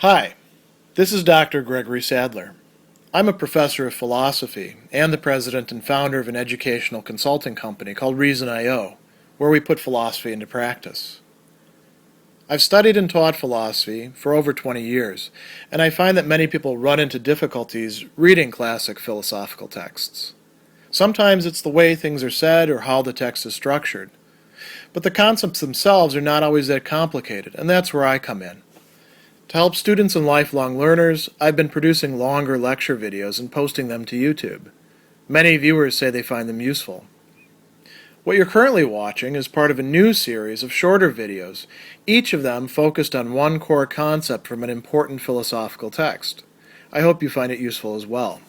Hi, this is Dr. Gregory Sadler. I'm a professor of philosophy and the president and founder of an educational consulting company called Reason.io, where we put philosophy into practice. I've studied and taught philosophy for over 20 years, and I find that many people run into difficulties reading classic philosophical texts. Sometimes it's the way things are said or how the text is structured. But the concepts themselves are not always that complicated, and that's where I come in. To help students and lifelong learners, I've been producing longer lecture videos and posting them to YouTube. Many viewers say they find them useful. What you're currently watching is part of a new series of shorter videos, each of them focused on one core concept from an important philosophical text. I hope you find it useful as well.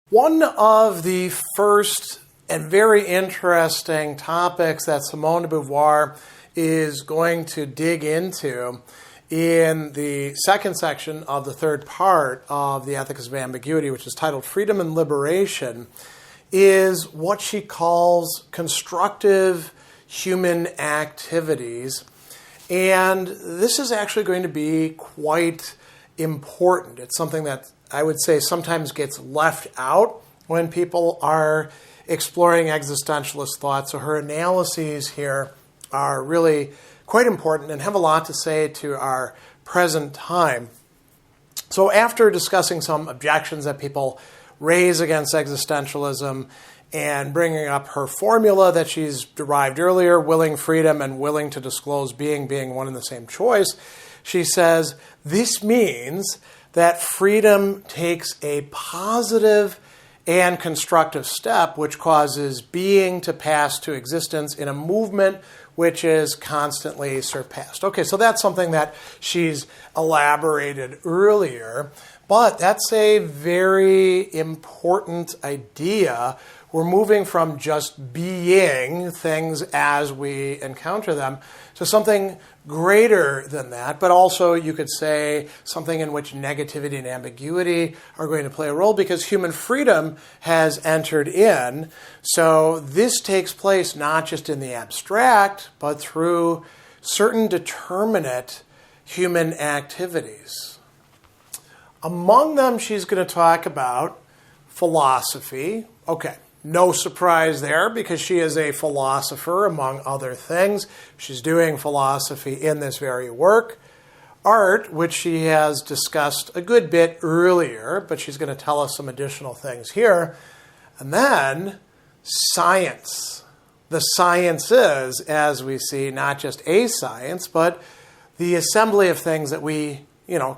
One of the first and very interesting topics that Simone de Beauvoir is going to dig into in the second section of the third part of the Ethics of Ambiguity, which is titled Freedom and Liberation, is what she calls constructive human activities. And this is actually going to be quite important. It's something that I would say sometimes gets left out when people are exploring existentialist thought. So her analyses here are really quite important and have a lot to say to our present time. So after discussing some objections that people raise against existentialism and bringing up her formula that she's derived earlier, willing freedom and willing to disclose being one and the same choice, she says, this means that freedom takes a positive and constructive step which causes being to pass to existence in a movement which is constantly surpassed. Okay, so that's something that she's elaborated earlier, but that's a very important idea. We're moving from just being things as we encounter them to something greater than that, but also you could say something in which negativity and ambiguity are going to play a role because human freedom has entered in. So this takes place not just in the abstract, but through certain determinate human activities. Among them, she's going to talk about philosophy. Okay. No surprise there because she is a philosopher, among other things. She's doing philosophy in this very work. Art, which she has discussed a good bit earlier, but she's going to tell us some additional things here. And then science. The sciences, as we see, not just a science, but the assembly of things that we,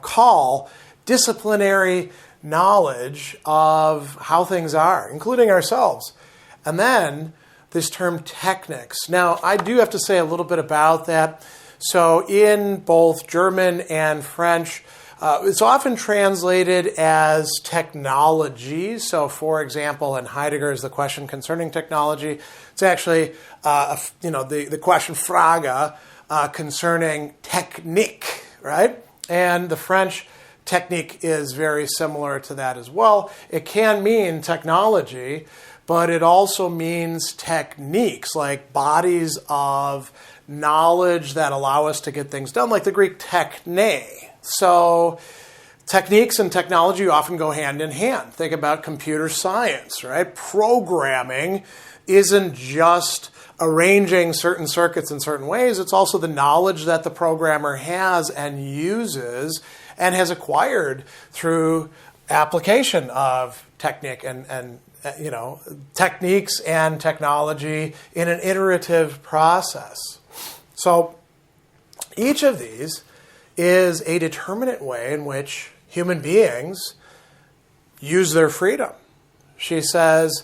call disciplinary knowledge of how things are, including ourselves. And then this term technics. Now, I do have to say a little bit about that. So in both German and French, it's often translated as technology. So, for example, in Heidegger's The Question Concerning Technology, it's actually, the question Frage concerning technique, right? And the French technique is very similar to that as well. It can mean technology, but it also means techniques, like bodies of knowledge that allow us to get things done, like the Greek techne. So techniques and technology often go hand in hand. Think about computer science, right? Programming isn't just arranging certain circuits in certain ways. It's also the knowledge that the programmer has and uses and has acquired through application of techniques and technology in an iterative process. So each of these is a determinate way in which human beings use their freedom. She says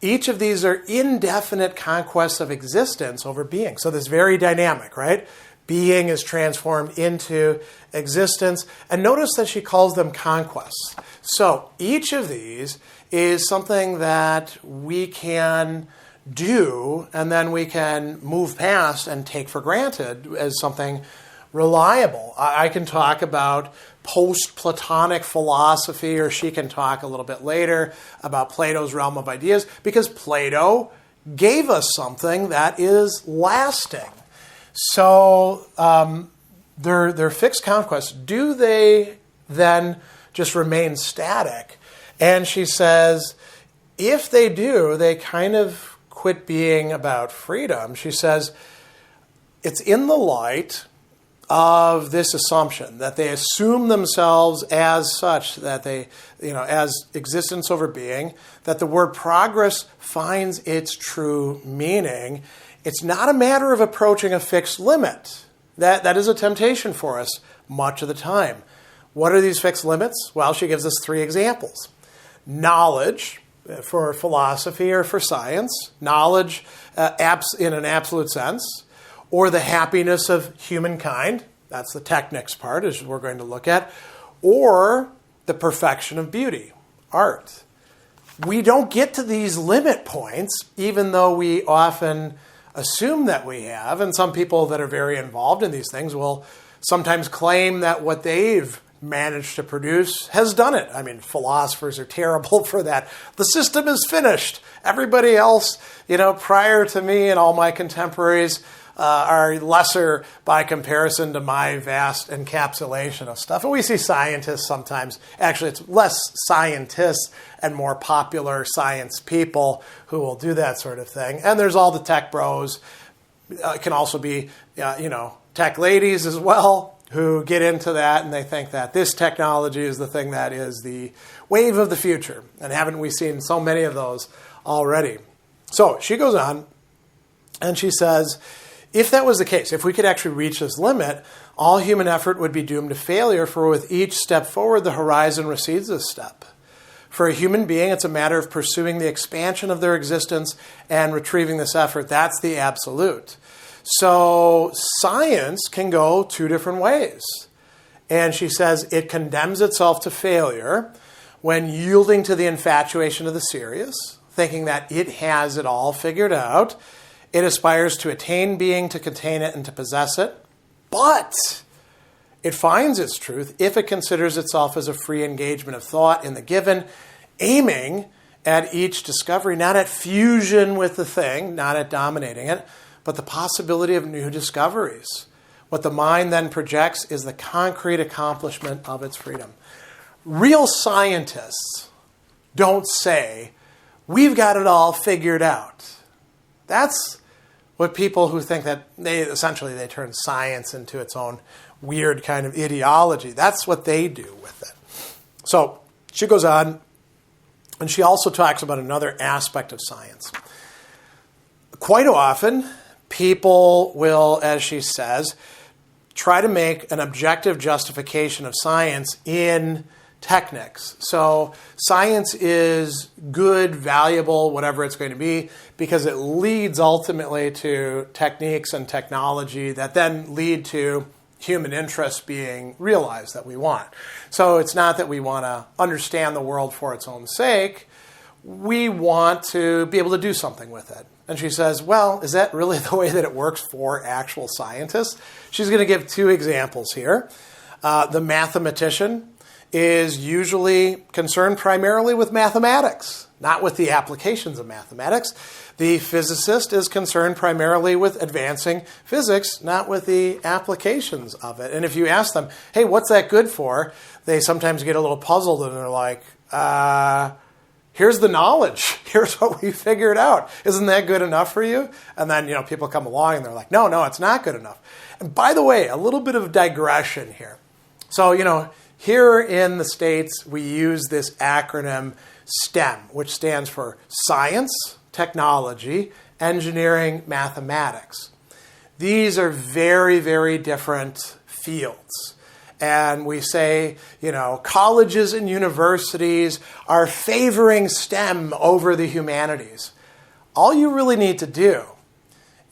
each of these are indefinite conquests of existence over being. So this is very dynamic, right? Being is transformed into existence. And notice that she calls them conquests. So each of these is something that we can do and then we can move past and take for granted as something reliable. I can talk about post-Platonic philosophy, or she can talk a little bit later about Plato's realm of ideas, because Plato gave us something that is lasting. So They're fixed conquests. Do they then just remain static? And she says, if they do, they kind of quit being about freedom. She says, it's in the light of this assumption that they assume themselves as such, that they, as existence over being, that the word progress finds its true meaning. It's not a matter of approaching a fixed limit. That is a temptation for us much of the time. What are these fixed limits? Well, she gives us 3 examples. Knowledge, for philosophy or for science, knowledge in an absolute sense, or the happiness of humankind, that's the technics part, as we're going to look at, or the perfection of beauty, art. We don't get to these limit points, even though we often assume that we have, and some people that are very involved in these things will sometimes claim that what they've managed to produce has done it. I mean, philosophers are terrible for that. The system is finished. Everybody else, prior to me and all my contemporaries are lesser by comparison to my vast encapsulation of stuff. And we see scientists sometimes, actually it's less scientists and more popular science people who will do that sort of thing. And there's all the tech bros. It can also be, tech ladies as well, who get into that and they think that this technology is the thing that is the wave of the future. And haven't we seen so many of those already? So she goes on and she says, if that was the case, if we could actually reach this limit, all human effort would be doomed to failure, for with each step forward, the horizon recedes a step. For a human being, it's a matter of pursuing the expansion of their existence and retrieving this effort. That's the absolute. So science can go 2 different ways. And she says it condemns itself to failure when yielding to the infatuation of the serious, thinking that it has it all figured out. It aspires to attain being, to contain it, and to possess it. But it finds its truth if it considers itself as a free engagement of thought in the given, aiming at each discovery, not at fusion with the thing, not at dominating it, but the possibility of new discoveries. What the mind then projects is the concrete accomplishment of its freedom. Real scientists don't say, we've got it all figured out. That's what people who think that they turn science into its own weird kind of ideology. That's what they do with it. So she goes on, and she also talks about another aspect of science. Quite often, people will, as she says, try to make an objective justification of science in technics. So science is good, valuable, whatever it's going to be, because it leads ultimately to techniques and technology that then lead to human interests being realized that we want. So it's not that we want to understand the world for its own sake. We want to be able to do something with it. And she says, well, is that really the way that it works for actual scientists? She's going to give 2 examples here. The mathematician is usually concerned primarily with mathematics, not with the applications of mathematics. The physicist is concerned primarily with advancing physics, not with the applications of it. And if you ask them, hey, what's that good for? They sometimes get a little puzzled and they're like, here's the knowledge. Here's what we figured out. Isn't that good enough for you? And then, people come along and they're like, no, it's not good enough. And by the way, a little bit of digression here. So, here in the States, we use this acronym STEM, which stands for science, technology, engineering, mathematics. These are very, very different fields. And we say, colleges and universities are favoring STEM over the humanities. All you really need to do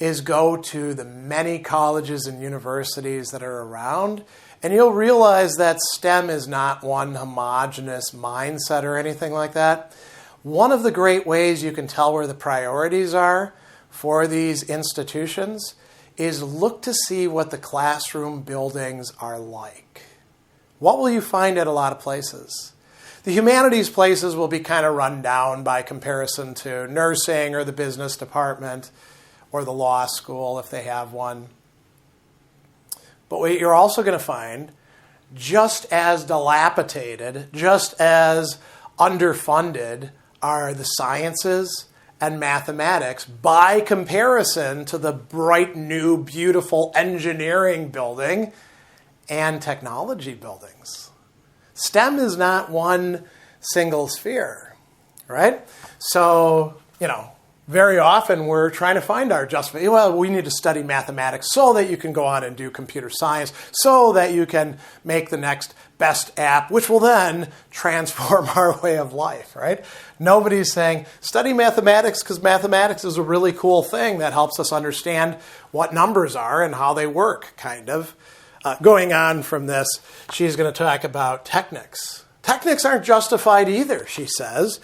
is go to the many colleges and universities that are around, and you'll realize that STEM is not one homogeneous mindset or anything like that. One of the great ways you can tell where the priorities are for these institutions is look to see what the classroom buildings are like. What will you find at a lot of places? The humanities places will be kind of run down by comparison to nursing or the business department or the law school if they have one. But what you're also going to find, just as dilapidated, just as underfunded are the sciences and mathematics by comparison to the bright, new, beautiful engineering building and technology buildings. STEM is not one single sphere, right? So, very often we're trying to find our justification. Well, we need to study mathematics so that you can go on and do computer science, so that you can make the next best app, which will then transform our way of life, right? Nobody's saying, study mathematics because mathematics is a really cool thing that helps us understand what numbers are and how they work, kind of. Going on from this, she's going to talk about technics. Technics aren't justified either, she says.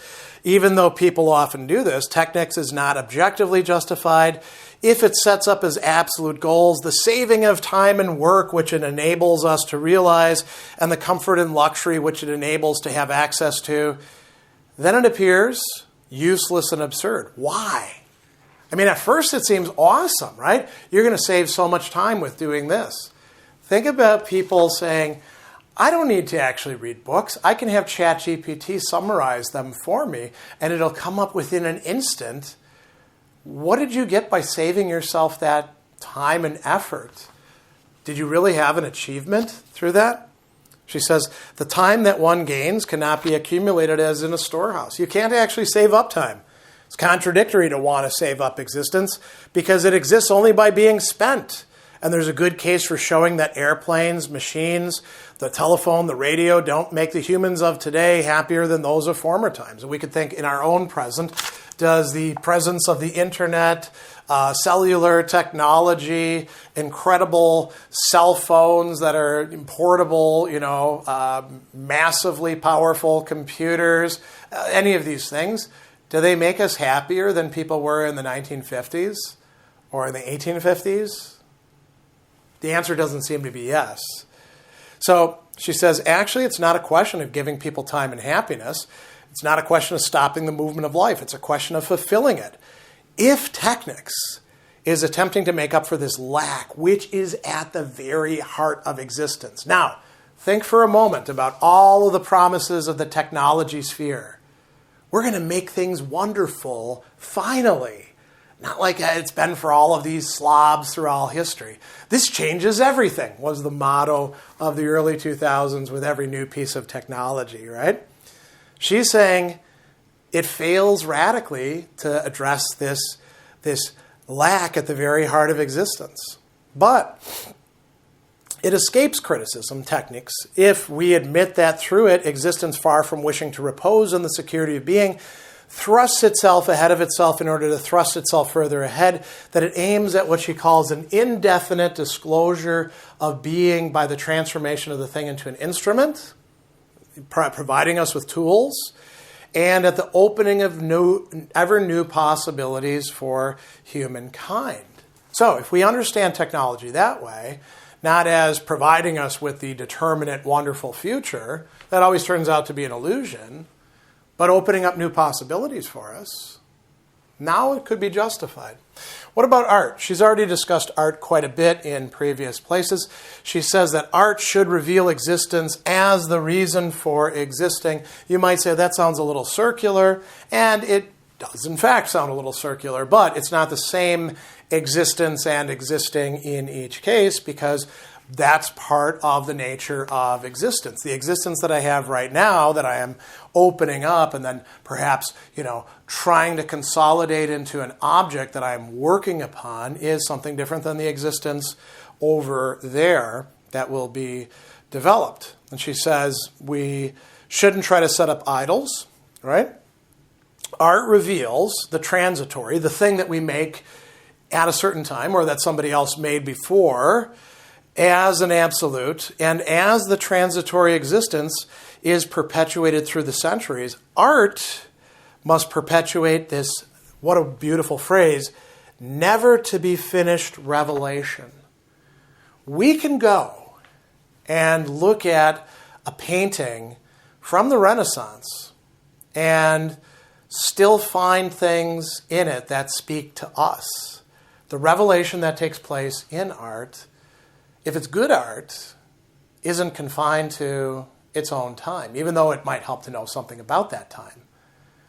Even though people often do this, technics is not objectively justified if it sets up as absolute goals the saving of time and work which it enables us to realize and the comfort and luxury which it enables to have access to. Then it appears useless and absurd. Why? I mean, at first it seems awesome, right? You're going to save so much time with doing this. Think about people saying, I don't need to actually read books. I can have ChatGPT summarize them for me, and it'll come up within an instant. What did you get by saving yourself that time and effort? Did you really have an achievement through that? She says, the time that one gains cannot be accumulated as in a storehouse. You can't actually save up time. It's contradictory to want to save up existence because it exists only by being spent. And there's a good case for showing that airplanes, machines, the telephone, the radio don't make the humans of today happier than those of former times. And we could think in our own present, does the presence of the internet, cellular technology, incredible cell phones that are portable, massively powerful computers, any of these things, do they make us happier than people were in the 1950s or in the 1850s? The answer doesn't seem to be yes. So she says, actually, it's not a question of giving people time and happiness. It's not a question of stopping the movement of life. It's a question of fulfilling it. If technics is attempting to make up for this lack, which is at the very heart of existence. Now, think for a moment about all of the promises of the technology sphere. We're going to make things wonderful, finally. Not like it's been for all of these slobs through all history. This changes everything, was the motto of the early 2000s with every new piece of technology, right? She's saying it fails radically to address this lack at the very heart of existence. But it escapes criticism, techniques, if we admit that through it, existence, far from wishing to repose in the security of being, thrusts itself ahead of itself in order to thrust itself further ahead, that it aims at what she calls an indefinite disclosure of being by the transformation of the thing into an instrument, providing us with tools, and at the opening of ever new possibilities for humankind. So if we understand technology that way, not as providing us with the determinate, wonderful future, that always turns out to be an illusion, but opening up new possibilities for us, now it could be justified. What about art? She's already discussed art quite a bit in previous places. She says that art should reveal existence as the reason for existing. You might say that sounds a little circular, and it does in fact sound a little circular, but it's not the same existence and existing in each case because that's part of the nature of existence. The existence that I have right now that I am opening up and then perhaps, trying to consolidate into an object that I'm working upon is something different than the existence over there that will be developed. And she says we shouldn't try to set up idols, right? Art reveals the transitory, the thing that we make at a certain time or that somebody else made before, as an absolute, and as the transitory existence is perpetuated through the centuries, art must perpetuate this, what a beautiful phrase, never to be finished revelation. We can go and look at a painting from the Renaissance and still find things in it that speak to us. The revelation that takes place in art if it's good art, isn't confined to its own time, even though it might help to know something about that time.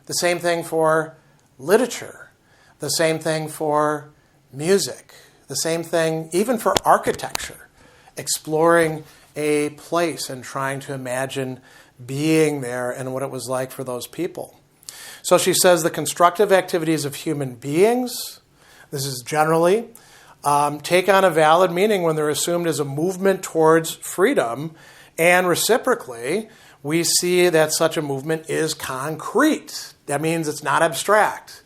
The same thing for literature. The same thing for music. The same thing even for architecture. Exploring a place and trying to imagine being there and what it was like for those people. So she says the constructive activities of human beings, this is generally, take on a valid meaning when they're assumed as a movement towards freedom, and reciprocally, we see that such a movement is concrete. That means it's not abstract.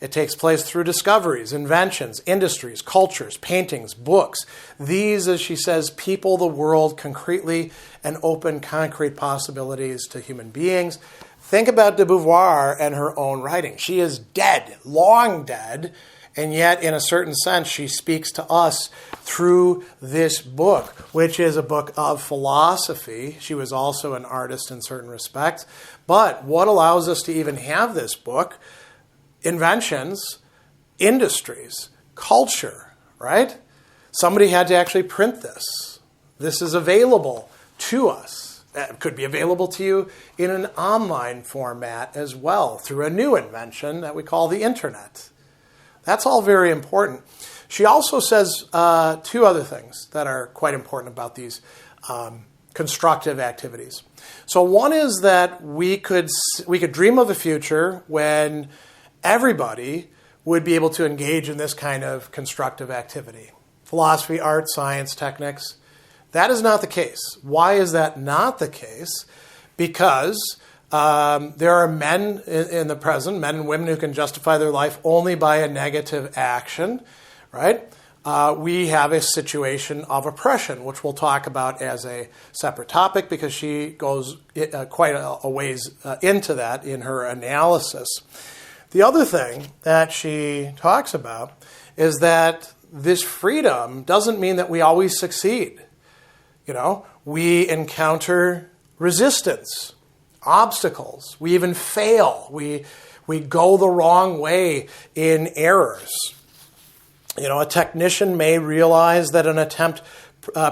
It takes place through discoveries, inventions, industries, cultures, paintings, books. These, as she says, people the world concretely and open concrete possibilities to human beings. Think about de Beauvoir and her own writing. She is dead, long dead, and yet in a certain sense she speaks to us through this book, which is a book of philosophy. She was also an artist in certain respects. But what allows us to even have this book? Inventions, industries, culture, right? Somebody had to actually print this. This is available to us. It could be available to you in an online format as well through a new invention that we call the internet. That's all very important. She also says two other things that are quite important about these constructive activities. So one is that we could dream of a future when everybody would be able to engage in this kind of constructive activity. Philosophy, art, science, technics. That is not the case. Why is that not the case? Because there are men in the present, men and women who can justify their life only by a negative action, right? We have a situation of oppression, which we'll talk about as a separate topic because she goes quite a ways into that in her analysis. The other thing that she talks about is that this freedom doesn't mean that we always succeed. You know, we encounter resistance, obstacles. We even fail. We go the wrong way in errors. You know, a technician may realize that an attempt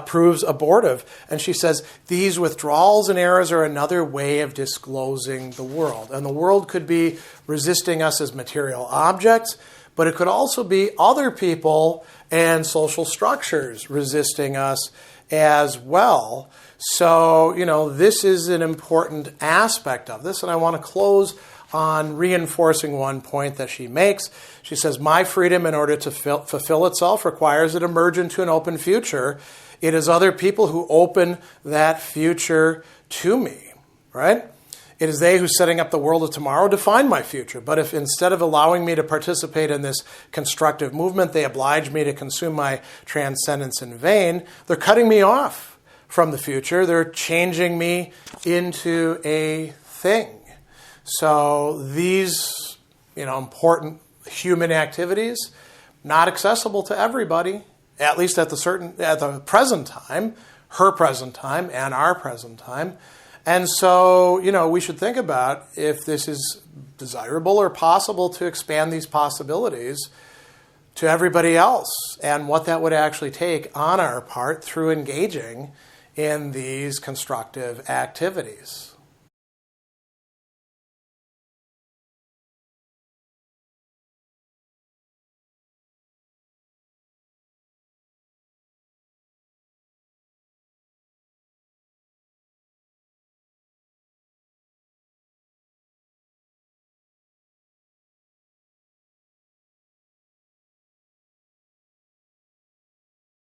proves abortive. And she says, these withdrawals and errors are another way of disclosing the world. And the world could be resisting us as material objects, but it could also be other people and social structures resisting us as well. So, you know, this is an important aspect of this. And I want to close on reinforcing one point that she makes. She says, my freedom, in order to fulfill itself, requires it emerge into an open future. It is other people who open that future to me, right? It is they who, setting up the world of tomorrow, define my future. But if instead of allowing me to participate in this constructive movement, they oblige me to consume my transcendence in vain, they're cutting me off from the future. They're changing me into a thing. So these, important human activities, not accessible to everybody, at least at the present time, her present time and our present time. And so, we should think about if this is desirable or possible to expand these possibilities to everybody else and what that would actually take on our part through engaging in these constructive activities.